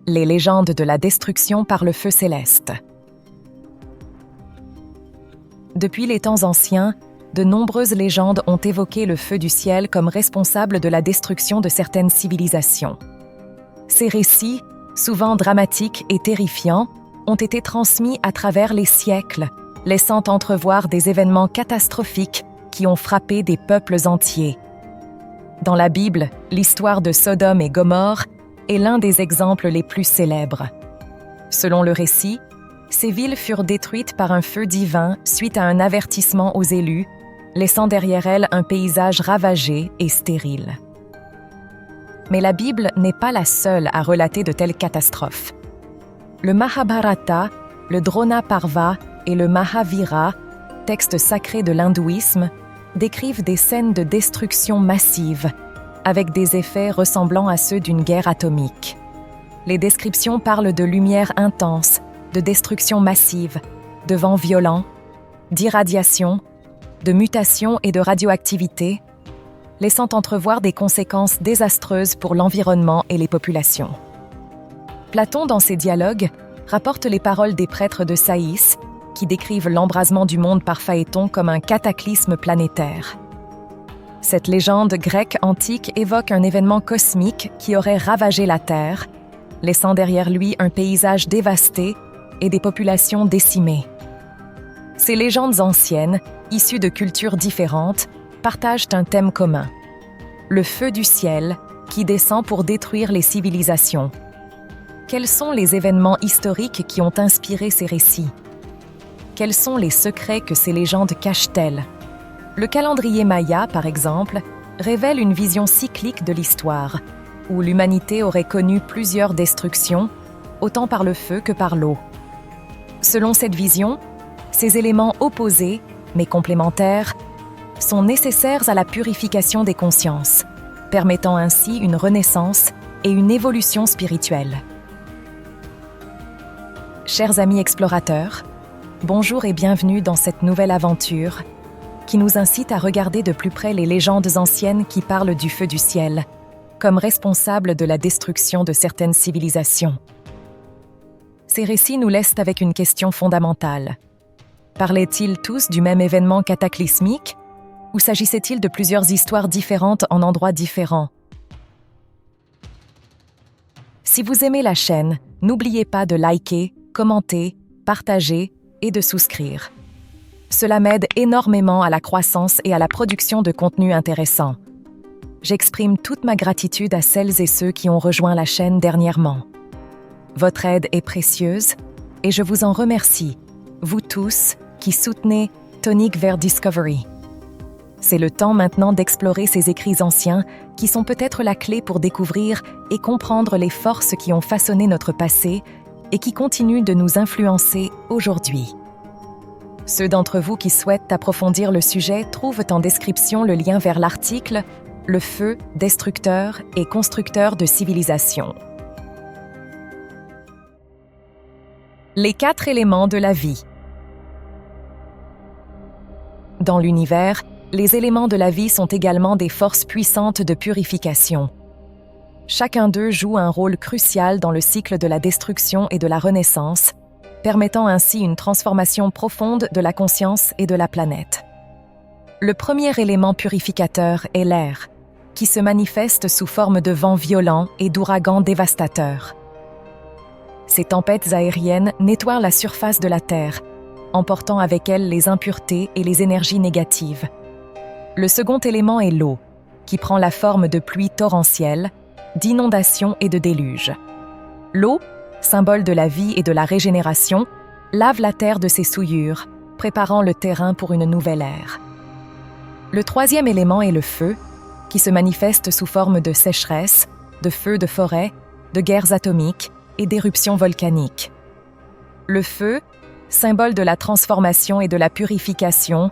Les légendes de la destruction par le feu céleste. Depuis les temps anciens, de nombreuses légendes ont évoqué le feu du ciel comme responsable de la destruction de certaines civilisations. Ces récits, souvent dramatiques et terrifiants, ont été transmis à travers les siècles, laissant entrevoir des événements catastrophiques qui ont frappé des peuples entiers. Dans la Bible, l'histoire de Sodome et Gomorrhe est l'un des exemples les plus célèbres. Selon le récit, ces villes furent détruites par un feu divin suite à un avertissement aux élus, laissant derrière elles un paysage ravagé et stérile. Mais la Bible n'est pas la seule à relater de telles catastrophes. Le Mahabharata, le Drona Parva et le Mahavira, textes sacrés de l'hindouisme, décrivent des scènes de destruction massive, avec des effets ressemblant à ceux d'une guerre atomique. Les descriptions parlent de lumière intense, de destruction massive, de vents violents, d'irradiation, de mutation et de radioactivité, laissant entrevoir des conséquences désastreuses pour l'environnement et les populations. Platon, dans ses dialogues, rapporte les paroles des prêtres de Saïs, qui décrivent l'embrasement du monde par Phaéton comme un cataclysme planétaire. Cette légende grecque antique évoque un événement cosmique qui aurait ravagé la Terre, laissant derrière lui un paysage dévasté et des populations décimées. Ces légendes anciennes, issues de cultures différentes, partagent un thème commun: le feu du ciel qui descend pour détruire les civilisations. Quels sont les événements historiques qui ont inspiré ces récits? Quels sont les secrets que ces légendes cachent-elles? Le calendrier maya, par exemple, révèle une vision cyclique de l'histoire, où l'humanité aurait connu plusieurs destructions, autant par le feu que par l'eau. Selon cette vision, ces éléments opposés, mais complémentaires, sont nécessaires à la purification des consciences, permettant ainsi une renaissance et une évolution spirituelle. Chers amis explorateurs, bonjour et bienvenue dans cette nouvelle aventure qui nous incite à regarder de plus près les légendes anciennes qui parlent du feu du ciel, comme responsable de la destruction de certaines civilisations. Ces récits nous laissent avec une question fondamentale. Parlaient-ils tous du même événement cataclysmique, ou s'agissait-il de plusieurs histoires différentes en endroits différents? Si vous aimez la chaîne, n'oubliez pas de liker, commenter, partager et de souscrire. Cela m'aide énormément à la croissance et à la production de contenu intéressant. J'exprime toute ma gratitude à celles et ceux qui ont rejoint la chaîne dernièrement. Votre aide est précieuse et je vous en remercie, vous tous qui soutenez Tonique vers Discovery. C'est le temps maintenant d'explorer ces écrits anciens qui sont peut-être la clé pour découvrir et comprendre les forces qui ont façonné notre passé et qui continuent de nous influencer aujourd'hui. Ceux d'entre vous qui souhaitent approfondir le sujet trouvent en description le lien vers l'article « Le feu, destructeur et constructeur de civilisation ». Les 4 éléments de la vie. Dans l'univers, les éléments de la vie sont également des forces puissantes de purification. Chacun d'eux joue un rôle crucial dans le cycle de la destruction et de la renaissance, permettant ainsi une transformation profonde de la conscience et de la planète. Le premier élément purificateur est l'air, qui se manifeste sous forme de vents violents et d'ouragans dévastateurs. Ces tempêtes aériennes nettoient la surface de la Terre, emportant avec elles les impuretés et les énergies négatives. Le second élément est l'eau, qui prend la forme de pluies torrentielles, d'inondations et de déluges. L'eau, symbole de la vie et de la régénération, lave la terre de ses souillures, préparant le terrain pour une nouvelle ère. Le troisième élément est le feu, qui se manifeste sous forme de sécheresse, de feux de forêt, de guerres atomiques et d'éruptions volcaniques. Le feu, symbole de la transformation et de la purification,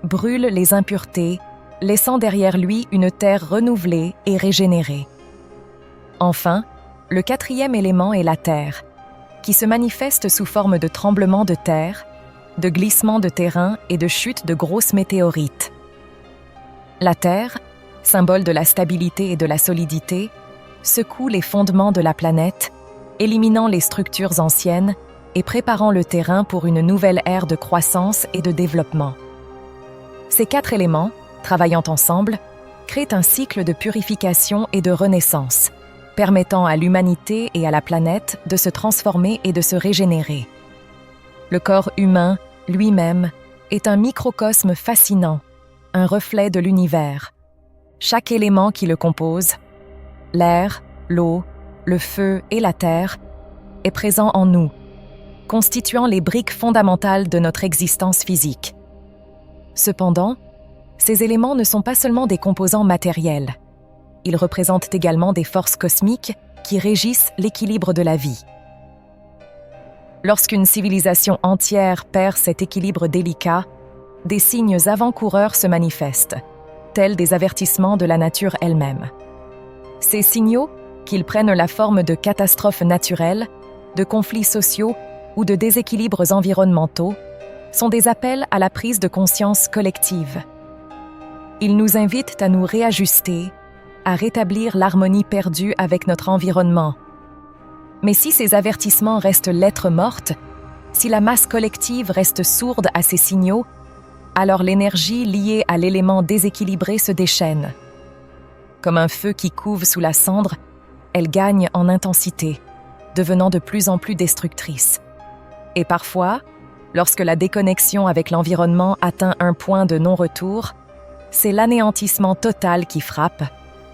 brûle les impuretés, laissant derrière lui une terre renouvelée et régénérée. Enfin, le quatrième élément est la terre, qui se manifeste sous forme de tremblements de terre, de glissements de terrain et de chutes de grosses météorites. La terre, symbole de la stabilité et de la solidité, secoue les fondements de la planète, éliminant les structures anciennes et préparant le terrain pour une nouvelle ère de croissance et de développement. Ces 4 éléments, travaillant ensemble, créent un cycle de purification et de renaissance, permettant à l'humanité et à la planète de se transformer et de se régénérer. Le corps humain, lui-même, est un microcosme fascinant, un reflet de l'univers. Chaque élément qui le compose, l'air, l'eau, le feu et la terre, est présent en nous, constituant les briques fondamentales de notre existence physique. Cependant, ces éléments ne sont pas seulement des composants matériels. Ils représentent également des forces cosmiques qui régissent l'équilibre de la vie. Lorsqu'une civilisation entière perd cet équilibre délicat, des signes avant-coureurs se manifestent, tels des avertissements de la nature elle-même. Ces signaux, qu'ils prennent la forme de catastrophes naturelles, de conflits sociaux ou de déséquilibres environnementaux, sont des appels à la prise de conscience collective. Ils nous invitent à nous réajuster, à rétablir l'harmonie perdue avec notre environnement. Mais si ces avertissements restent lettres mortes, si la masse collective reste sourde à ces signaux, alors l'énergie liée à l'élément déséquilibré se déchaîne. Comme un feu qui couve sous la cendre, elle gagne en intensité, devenant de plus en plus destructrice. Et parfois, lorsque la déconnexion avec l'environnement atteint un point de non-retour, c'est l'anéantissement total qui frappe,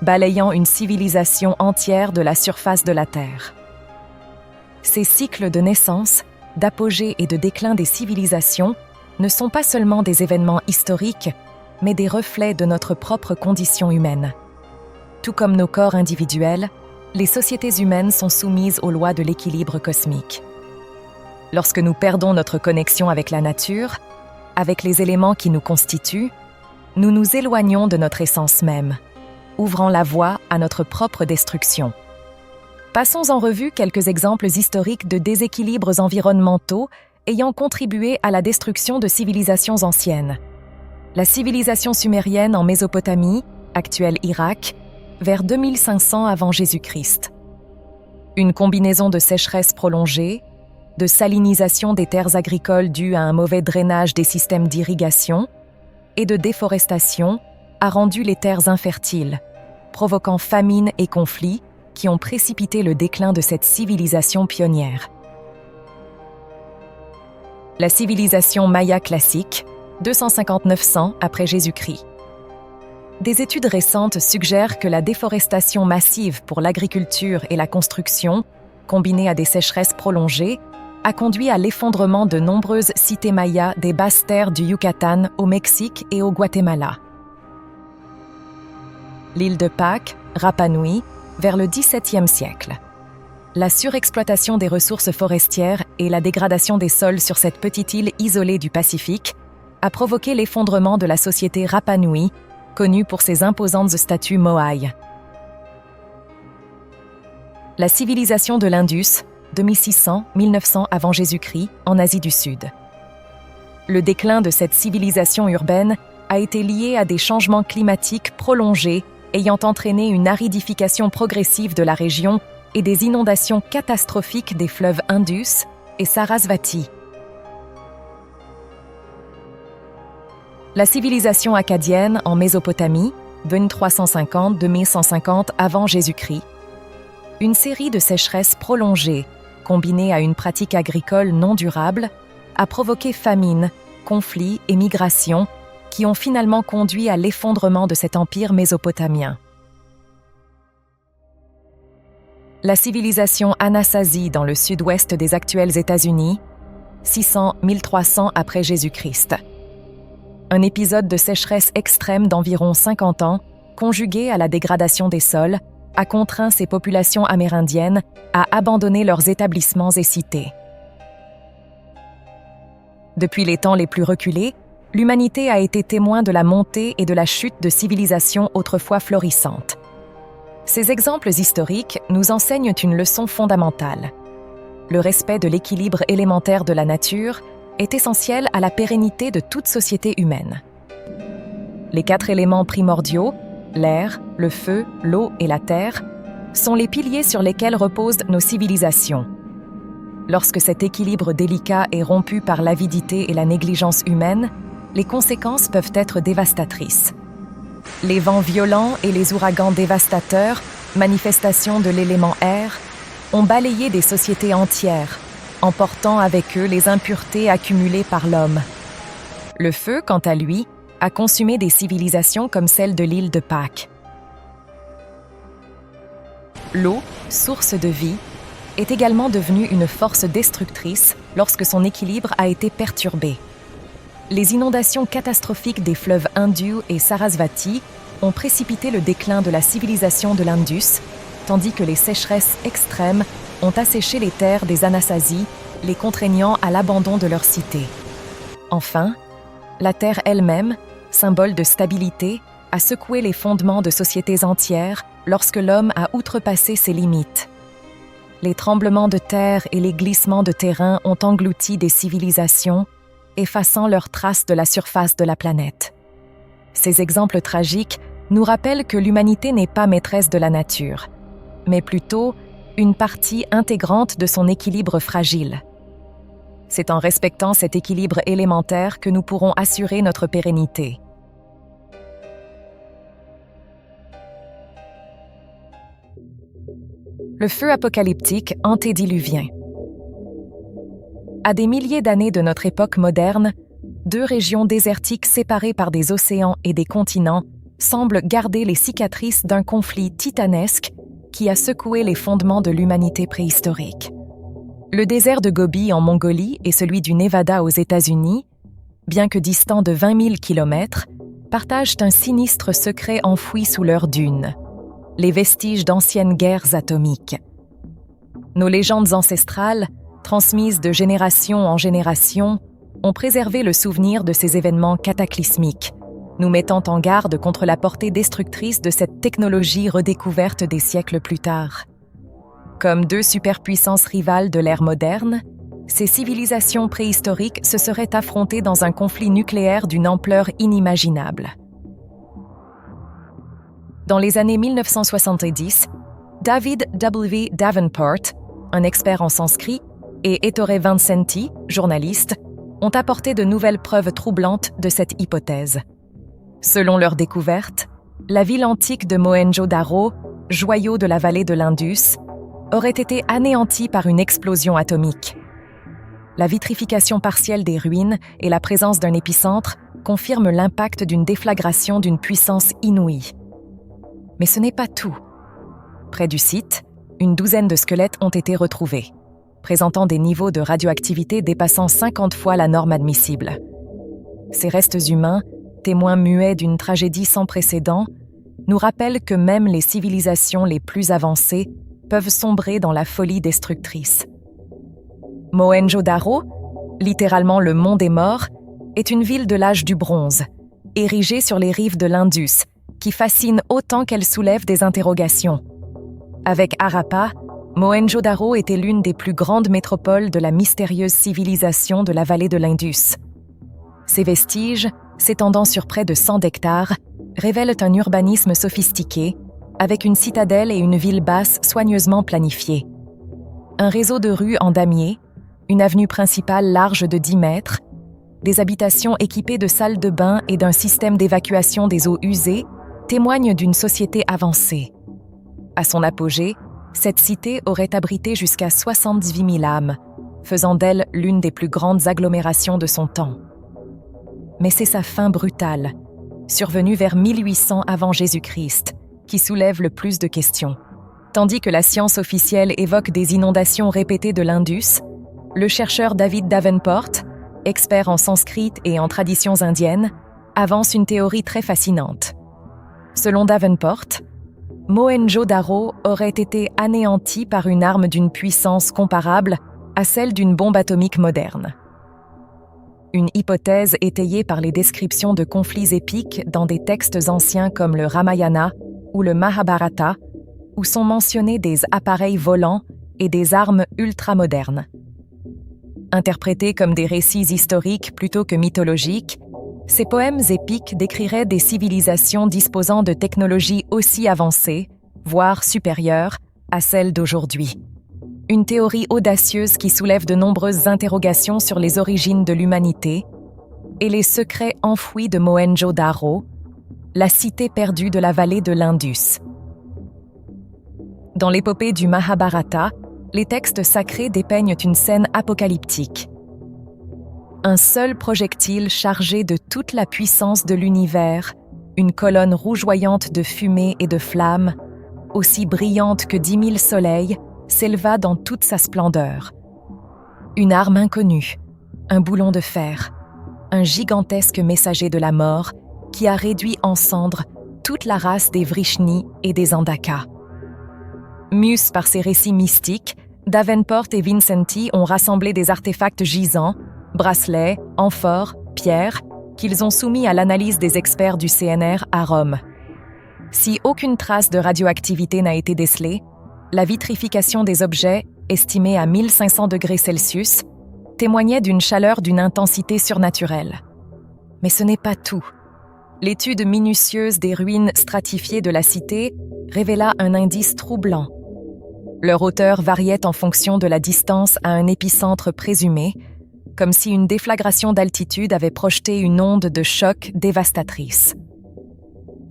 balayant une civilisation entière de la surface de la Terre. Ces cycles de naissance, d'apogée et de déclin des civilisations ne sont pas seulement des événements historiques, mais des reflets de notre propre condition humaine. Tout comme nos corps individuels, les sociétés humaines sont soumises aux lois de l'équilibre cosmique. Lorsque nous perdons notre connexion avec la nature, avec les éléments qui nous constituent, nous nous éloignons de notre essence même, ouvrant la voie à notre propre destruction. Passons en revue quelques exemples historiques de déséquilibres environnementaux ayant contribué à la destruction de civilisations anciennes. La civilisation sumérienne en Mésopotamie, actuelle Irak, vers 2500 avant Jésus-Christ. Une combinaison de sécheresse prolongée, de salinisation des terres agricoles due à un mauvais drainage des systèmes d'irrigation et de déforestation a rendu les terres infertiles, provoquant famine et conflits qui ont précipité le déclin de cette civilisation pionnière. La civilisation maya classique, 250-900 après Jésus-Christ. Des études récentes suggèrent que la déforestation massive pour l'agriculture et la construction, combinée à des sécheresses prolongées, a conduit à l'effondrement de nombreuses cités mayas des basses terres du Yucatan au Mexique et au Guatemala. L'île de Pâques, Rapa Nui, vers le XVIIe siècle. La surexploitation des ressources forestières et la dégradation des sols sur cette petite île isolée du Pacifique a provoqué l'effondrement de la société Rapa Nui, connue pour ses imposantes statues Moai. La civilisation de l'Indus, 2600-1900 avant Jésus-Christ, en Asie du Sud. Le déclin de cette civilisation urbaine a été lié à des changements climatiques prolongés ayant entraîné une aridification progressive de la région et des inondations catastrophiques des fleuves Indus et Sarasvati. La civilisation akkadienne en Mésopotamie, 2350-2150 avant Jésus-Christ. Une série de sécheresses prolongées, combinée à une pratique agricole non durable, a provoqué famine, conflits et migrations qui ont finalement conduit à l'effondrement de cet empire mésopotamien. La civilisation Anasazi dans le sud-ouest des actuels États-Unis, 600-1300 après Jésus-Christ. Un épisode de sécheresse extrême d'environ 50 ans, conjugué à la dégradation des sols, a contraint ces populations amérindiennes à abandonner leurs établissements et cités. Depuis les temps les plus reculés, l'humanité a été témoin de la montée et de la chute de civilisations autrefois florissantes. Ces exemples historiques nous enseignent une leçon fondamentale. Le respect de l'équilibre élémentaire de la nature est essentiel à la pérennité de toute société humaine. Les 4 éléments primordiaux, l'air, le feu, l'eau et la terre, sont les piliers sur lesquels reposent nos civilisations. Lorsque cet équilibre délicat est rompu par l'avidité et la négligence humaine, les conséquences peuvent être dévastatrices. Les vents violents et les ouragans dévastateurs, manifestations de l'élément air, ont balayé des sociétés entières, emportant avec eux les impuretés accumulées par l'homme. Le feu, quant à lui, a consumé des civilisations comme celle de l'île de Pâques. L'eau, source de vie, est également devenue une force destructrice lorsque son équilibre a été perturbé. Les inondations catastrophiques des fleuves Indus et Sarasvati ont précipité le déclin de la civilisation de l'Indus, tandis que les sécheresses extrêmes ont asséché les terres des Anasazi, les contraignant à l'abandon de leurs cités. Enfin, la terre elle-même, symbole de stabilité, a secoué les fondements de sociétés entières lorsque l'homme a outrepassé ses limites. Les tremblements de terre et les glissements de terrain ont englouti des civilisations, effaçant leurs traces de la surface de la planète. Ces exemples tragiques nous rappellent que l'humanité n'est pas maîtresse de la nature, mais plutôt une partie intégrante de son équilibre fragile. C'est en respectant cet équilibre élémentaire que nous pourrons assurer notre pérennité. Le feu apocalyptique antédiluvien. À des milliers d'années de notre époque moderne, deux régions désertiques séparées par des océans et des continents semblent garder les cicatrices d'un conflit titanesque qui a secoué les fondements de l'humanité préhistorique. Le désert de Gobi en Mongolie et celui du Nevada aux États-Unis, bien que distants de 20 000 kilomètres, partagent un sinistre secret enfoui sous leurs dunes, les vestiges d'anciennes guerres atomiques. Nos légendes ancestrales, transmises de génération en génération, ont préservé le souvenir de ces événements cataclysmiques, nous mettant en garde contre la portée destructrice de cette technologie redécouverte des siècles plus tard. Comme deux superpuissances rivales de l'ère moderne, ces civilisations préhistoriques se seraient affrontées dans un conflit nucléaire d'une ampleur inimaginable. Dans les années 1970, David W. Davenport, un expert en sanskrit, et Ettore Vincenti, journaliste, ont apporté de nouvelles preuves troublantes de cette hypothèse. Selon leur découverte, la ville antique de Mohenjo-Daro, joyau de la vallée de l'Indus, aurait été anéantie par une explosion atomique. La vitrification partielle des ruines et la présence d'un épicentre confirment l'impact d'une déflagration d'une puissance inouïe. Mais ce n'est pas tout. Près du site, une douzaine de squelettes ont été retrouvés, présentant des niveaux de radioactivité dépassant 50 fois la norme admissible. Ces restes humains, témoins muets d'une tragédie sans précédent, nous rappellent que même les civilisations les plus avancées peuvent sombrer dans la folie destructrice. Mohenjo-Daro, littéralement le mont des morts, est une ville de l'âge du bronze, érigée sur les rives de l'Indus, qui fascine autant qu'elle soulève des interrogations. Avec Harappa, Mohenjo-Daro était l'une des plus grandes métropoles de la mystérieuse civilisation de la vallée de l'Indus. Ces vestiges, s'étendant sur près de 100 hectares, révèlent un urbanisme sophistiqué, avec une citadelle et une ville basse soigneusement planifiées. Un réseau de rues en damier, une avenue principale large de 10 mètres, des habitations équipées de salles de bain et d'un système d'évacuation des eaux usées témoignent d'une société avancée. À son apogée, cette cité aurait abrité jusqu'à 78 000 âmes, faisant d'elle l'une des plus grandes agglomérations de son temps. Mais c'est sa fin brutale, survenue vers 1800 avant Jésus-Christ, qui soulève le plus de questions. Tandis que la science officielle évoque des inondations répétées de l'Indus, le chercheur David Davenport, expert en sanskrit et en traditions indiennes, avance une théorie très fascinante. Selon Davenport, Mohenjo-Daro aurait été anéanti par une arme d'une puissance comparable à celle d'une bombe atomique moderne. Une hypothèse étayée par les descriptions de conflits épiques dans des textes anciens comme le Ramayana ou le Mahabharata, où sont mentionnés des appareils volants et des armes ultramodernes. Interprétés comme des récits historiques plutôt que mythologiques, ces poèmes épiques décriraient des civilisations disposant de technologies aussi avancées, voire supérieures, à celle d'aujourd'hui. Une théorie audacieuse qui soulève de nombreuses interrogations sur les origines de l'humanité et les secrets enfouis de Mohenjo-Daro, la cité perdue de la vallée de l'Indus. Dans l'épopée du Mahabharata, les textes sacrés dépeignent une scène apocalyptique. Un seul projectile chargé de toute la puissance de l'univers, une colonne rougeoyante de fumée et de flammes, aussi brillante que 10 000 soleils, s'éleva dans toute sa splendeur. Une arme inconnue, un boulon de fer, un gigantesque messager de la mort qui a réduit en cendres toute la race des Vrishni et des Andaka. Mus par ces récits mystiques, Davenport et Vincenti ont rassemblé des artefacts gisants, bracelets, amphores, pierres, qu'ils ont soumis à l'analyse des experts du CNR à Rome. Si aucune trace de radioactivité n'a été décelée, la vitrification des objets, estimée à 1500 degrés Celsius, témoignait d'une chaleur d'une intensité surnaturelle. Mais ce n'est pas tout. L'étude minutieuse des ruines stratifiées de la cité révéla un indice troublant. Leur hauteur variait en fonction de la distance à un épicentre présumé, comme si une déflagration d'altitude avait projeté une onde de choc dévastatrice.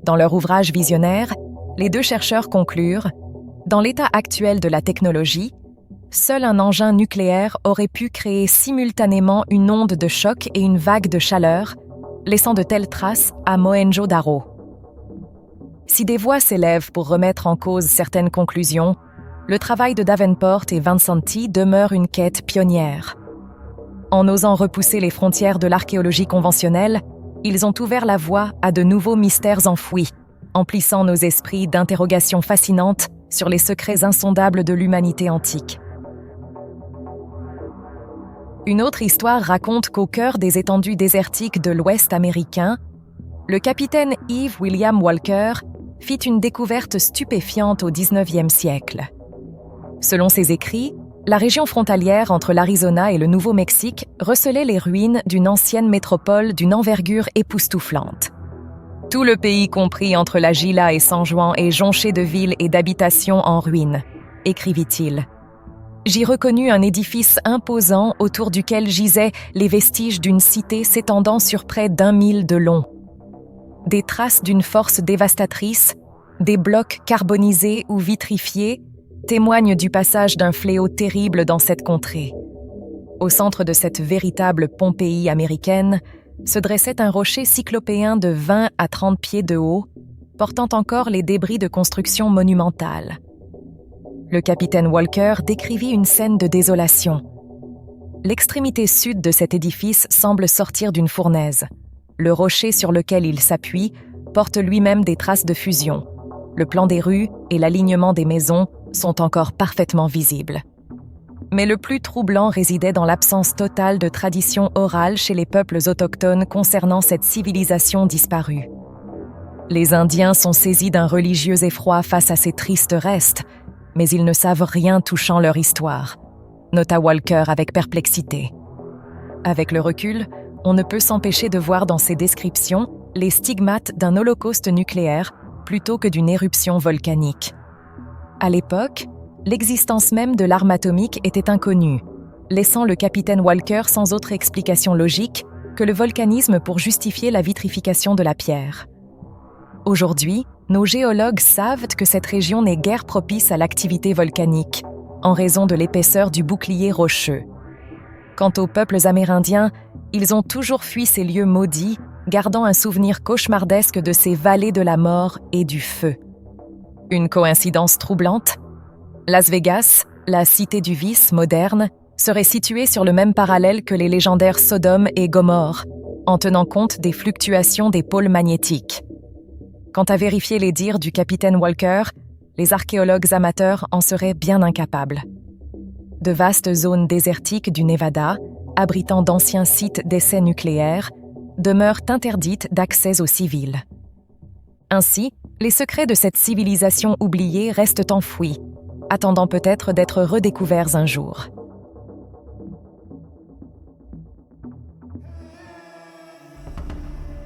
Dans leur ouvrage visionnaire, les deux chercheurs conclurent: dans l'état actuel de la technologie, seul un engin nucléaire aurait pu créer simultanément une onde de choc et une vague de chaleur, laissant de telles traces à Mohenjo-Daro. Si des voix s'élèvent pour remettre en cause certaines conclusions, le travail de Davenport et Vincenti demeure une quête pionnière. En osant repousser les frontières de l'archéologie conventionnelle, ils ont ouvert la voie à de nouveaux mystères enfouis, emplissant nos esprits d'interrogations fascinantes sur les secrets insondables de l'humanité antique. Une autre histoire raconte qu'au cœur des étendues désertiques de l'Ouest américain, le capitaine Yves William Walker fit une découverte stupéfiante au XIXe siècle. Selon ses écrits, la région frontalière entre l'Arizona et le Nouveau-Mexique recelait les ruines d'une ancienne métropole d'une envergure époustouflante. Tout le pays compris entre la Gila et San Juan est jonché de villes et d'habitations en ruines, écrivit-il. J'y reconnus un édifice imposant autour duquel gisaient les vestiges d'une cité s'étendant sur près d'1 mille de long. Des traces d'une force dévastatrice, des blocs carbonisés ou vitrifiés, témoignent du passage d'un fléau terrible dans cette contrée. Au centre de cette véritable Pompéi américaine se dressait un rocher cyclopéen de 20 à 30 pieds de haut, portant encore les débris de constructions monumentales. Le capitaine Walker décrivit une scène de désolation. L'extrémité sud de cet édifice semble sortir d'une fournaise. Le rocher sur lequel il s'appuie porte lui-même des traces de fusion. Le plan des rues et l'alignement des maisons sont encore parfaitement visibles. Mais le plus troublant résidait dans l'absence totale de tradition orale chez les peuples autochtones concernant cette civilisation disparue. Les Indiens sont saisis d'un religieux effroi face à ces tristes restes, mais ils ne savent rien touchant leur histoire, nota Walker avec perplexité. Avec le recul, on ne peut s'empêcher de voir dans ces descriptions les stigmates d'un holocauste nucléaire plutôt que d'une éruption volcanique. À l'époque, l'existence même de l'arme atomique était inconnue, laissant le capitaine Walker sans autre explication logique que le volcanisme pour justifier la vitrification de la pierre. Aujourd'hui, nos géologues savent que cette région n'est guère propice à l'activité volcanique, en raison de l'épaisseur du bouclier rocheux. Quant aux peuples amérindiens, ils ont toujours fui ces lieux maudits, gardant un souvenir cauchemardesque de ces vallées de la mort et du feu. Une coïncidence troublante? Las Vegas, la cité du vice moderne, serait située sur le même parallèle que les légendaires Sodome et Gomorre, en tenant compte des fluctuations des pôles magnétiques. Quant à vérifier les dires du capitaine Walker, les archéologues amateurs en seraient bien incapables. De vastes zones désertiques du Nevada, abritant d'anciens sites d'essais nucléaires, demeurent interdites d'accès aux civils. Ainsi, les secrets de cette civilisation oubliée restent enfouis, attendant peut-être d'être redécouverts un jour.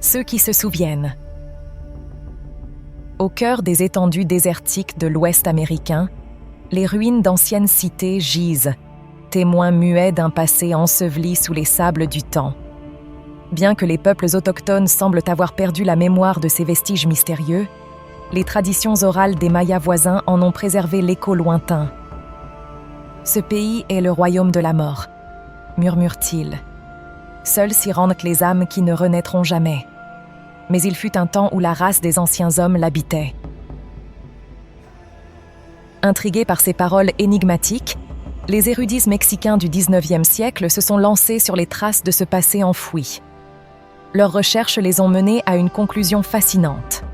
Ceux qui se souviennent. Au cœur des étendues désertiques de l'Ouest américain, les ruines d'anciennes cités gisent, témoins muets d'un passé enseveli sous les sables du temps. Bien que les peuples autochtones semblent avoir perdu la mémoire de ces vestiges mystérieux, les traditions orales des Mayas voisins en ont préservé l'écho lointain. « Ce pays est le royaume de la mort », murmurent-ils. « Seuls s'y rendent les âmes qui ne renaîtront jamais. » Mais il fut un temps où la race des anciens hommes l'habitait. Intrigués par ces paroles énigmatiques, les érudits mexicains du XIXe siècle se sont lancés sur les traces de ce passé enfoui. Leurs recherches les ont menés à une conclusion fascinante.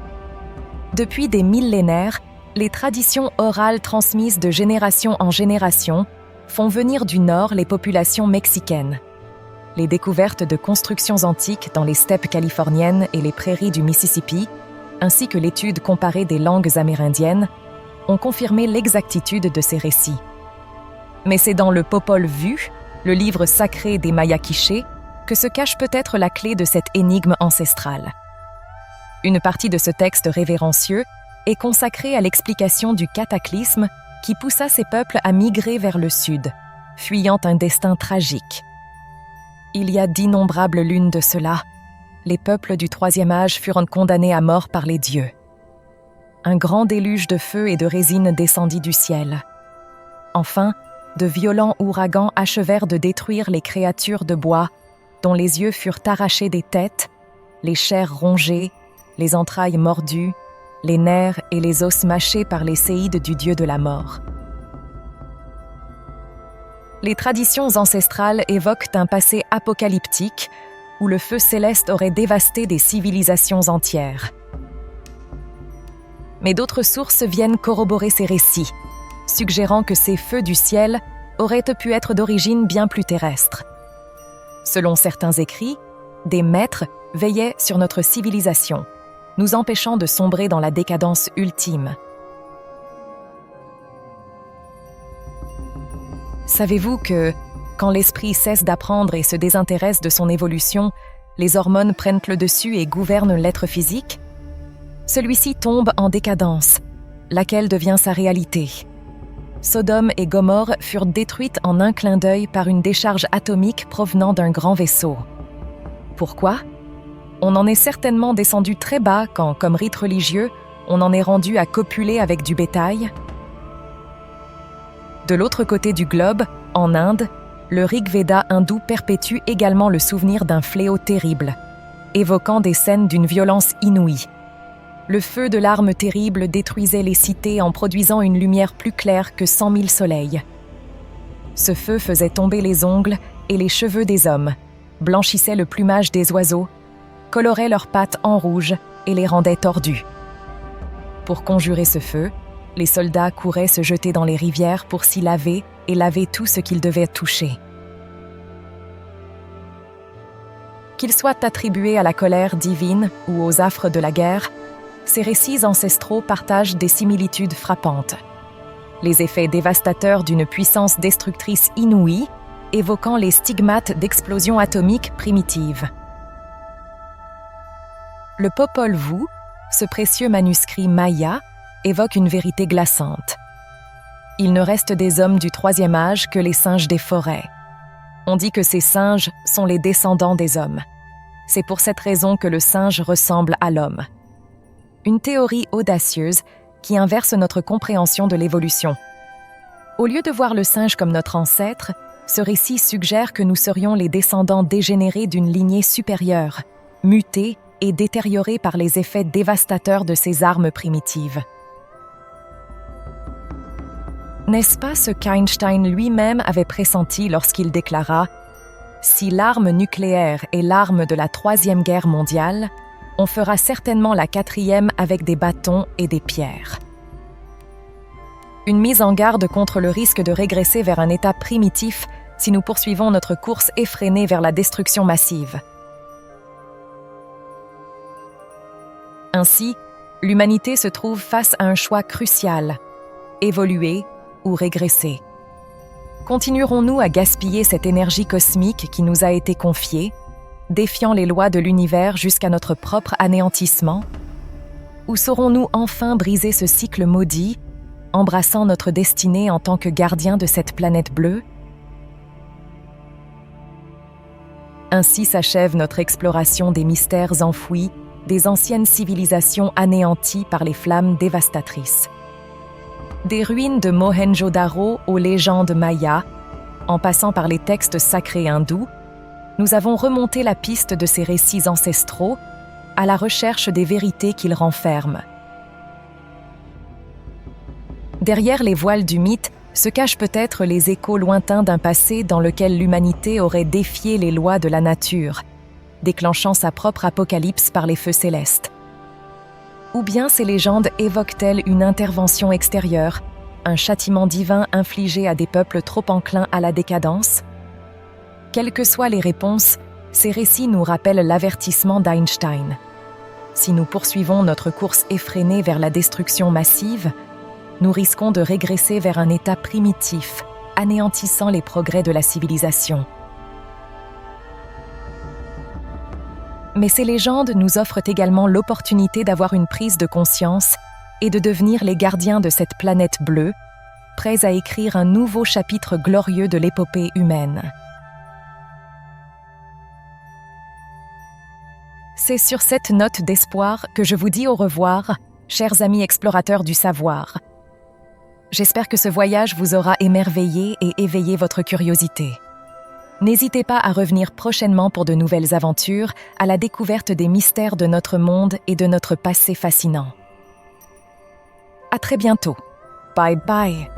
Depuis des millénaires, les traditions orales transmises de génération en génération font venir du nord les populations mexicaines. Les découvertes de constructions antiques dans les steppes californiennes et les prairies du Mississippi, ainsi que l'étude comparée des langues amérindiennes, ont confirmé l'exactitude de ces récits. Mais c'est dans le Popol Vuh, le livre sacré des Mayas Quichés, que se cache peut-être la clé de cette énigme ancestrale. Une partie de ce texte révérencieux est consacrée à l'explication du cataclysme qui poussa ces peuples à migrer vers le sud, fuyant un destin tragique. Il y a d'innombrables lunes de cela, les peuples du Troisième Âge furent condamnés à mort par les dieux. Un grand déluge de feu et de résine descendit du ciel. Enfin, de violents ouragans achevèrent de détruire les créatures de bois, dont les yeux furent arrachés des têtes, les chairs rongées, les entrailles mordues, les nerfs et les os mâchés par les séides du dieu de la mort. Les traditions ancestrales évoquent un passé apocalyptique où le feu céleste aurait dévasté des civilisations entières. Mais d'autres sources viennent corroborer ces récits, suggérant que ces feux du ciel auraient pu être d'origine bien plus terrestre. Selon certains écrits, des maîtres veillaient sur notre civilisation, nous empêchant de sombrer dans la décadence ultime. Savez-vous que, quand l'esprit cesse d'apprendre et se désintéresse de son évolution, les hormones prennent le dessus et gouvernent l'être physique? Celui-ci tombe en décadence, laquelle devient sa réalité. Sodome et Gomorrhe furent détruites en un clin d'œil par une décharge atomique provenant d'un grand vaisseau. Pourquoi? On en est certainement descendu très bas quand, comme rite religieux, on en est rendu à copuler avec du bétail. De l'autre côté du globe, en Inde, le Rig Veda hindou perpétue également le souvenir d'un fléau terrible, évoquant des scènes d'une violence inouïe. Le feu de l'arme terrible détruisait les cités en produisant une lumière plus claire que 100 000 soleils. Ce feu faisait tomber les ongles et les cheveux des hommes, blanchissait le plumage des oiseaux, colorait leurs pattes en rouge et les rendait tordus. Pour conjurer ce feu, les soldats couraient se jeter dans les rivières pour s'y laver et laver tout ce qu'ils devaient toucher. Qu'ils soient attribués à la colère divine ou aux affres de la guerre, ces récits ancestraux partagent des similitudes frappantes. Les effets dévastateurs d'une puissance destructrice inouïe, évoquant les stigmates d'explosions atomiques primitives. Le Popol Vuh, ce précieux manuscrit maya, évoque une vérité glaçante. Il ne reste des hommes du Troisième Âge que les singes des forêts. On dit que ces singes sont les descendants des hommes. C'est pour cette raison que le singe ressemble à l'homme. Une théorie audacieuse qui inverse notre compréhension de l'évolution. Au lieu de voir le singe comme notre ancêtre, ce récit suggère que nous serions les descendants dégénérés d'une lignée supérieure, mutés et détériorés par les effets dévastateurs de ces armes primitives. N'est-ce pas ce qu'Einstein lui-même avait pressenti lorsqu'il déclara « Si l'arme nucléaire est l'arme de la Troisième Guerre mondiale, on fera certainement la quatrième avec des bâtons et des pierres. » Une mise en garde contre le risque de régresser vers un état primitif si nous poursuivons notre course effrénée vers la destruction massive. Ainsi, l'humanité se trouve face à un choix crucial, évoluer ou régresser. Continuerons-nous à gaspiller cette énergie cosmique qui nous a été confiée, défiant les lois de l'univers jusqu'à notre propre anéantissement? Ou saurons-nous enfin briser ce cycle maudit embrassant notre destinée en tant que gardiens de cette planète bleue? Ainsi s'achève notre exploration des mystères enfouis, des anciennes civilisations anéanties par les flammes dévastatrices. Des ruines de Mohenjo-Daro aux légendes mayas, en passant par les textes sacrés hindous, nous avons remonté la piste de ces récits ancestraux à la recherche des vérités qu'ils renferment. Derrière les voiles du mythe se cachent peut-être les échos lointains d'un passé dans lequel l'humanité aurait défié les lois de la nature, déclenchant sa propre apocalypse par les feux célestes. Ou bien ces légendes évoquent-elles une intervention extérieure, un châtiment divin infligé à des peuples trop enclins à la décadence? Quelles que soient les réponses, ces récits nous rappellent l'avertissement d'Einstein. Si nous poursuivons notre course effrénée vers la destruction massive, nous risquons de régresser vers un état primitif, anéantissant les progrès de la civilisation. Mais ces légendes nous offrent également l'opportunité d'avoir une prise de conscience et de devenir les gardiens de cette planète bleue, prêts à écrire un nouveau chapitre glorieux de l'épopée humaine. C'est sur cette note d'espoir que je vous dis au revoir, chers amis explorateurs du savoir. J'espère que ce voyage vous aura émerveillé et éveillé votre curiosité. N'hésitez pas à revenir prochainement pour de nouvelles aventures, à la découverte des mystères de notre monde et de notre passé fascinant. À très bientôt. Bye bye.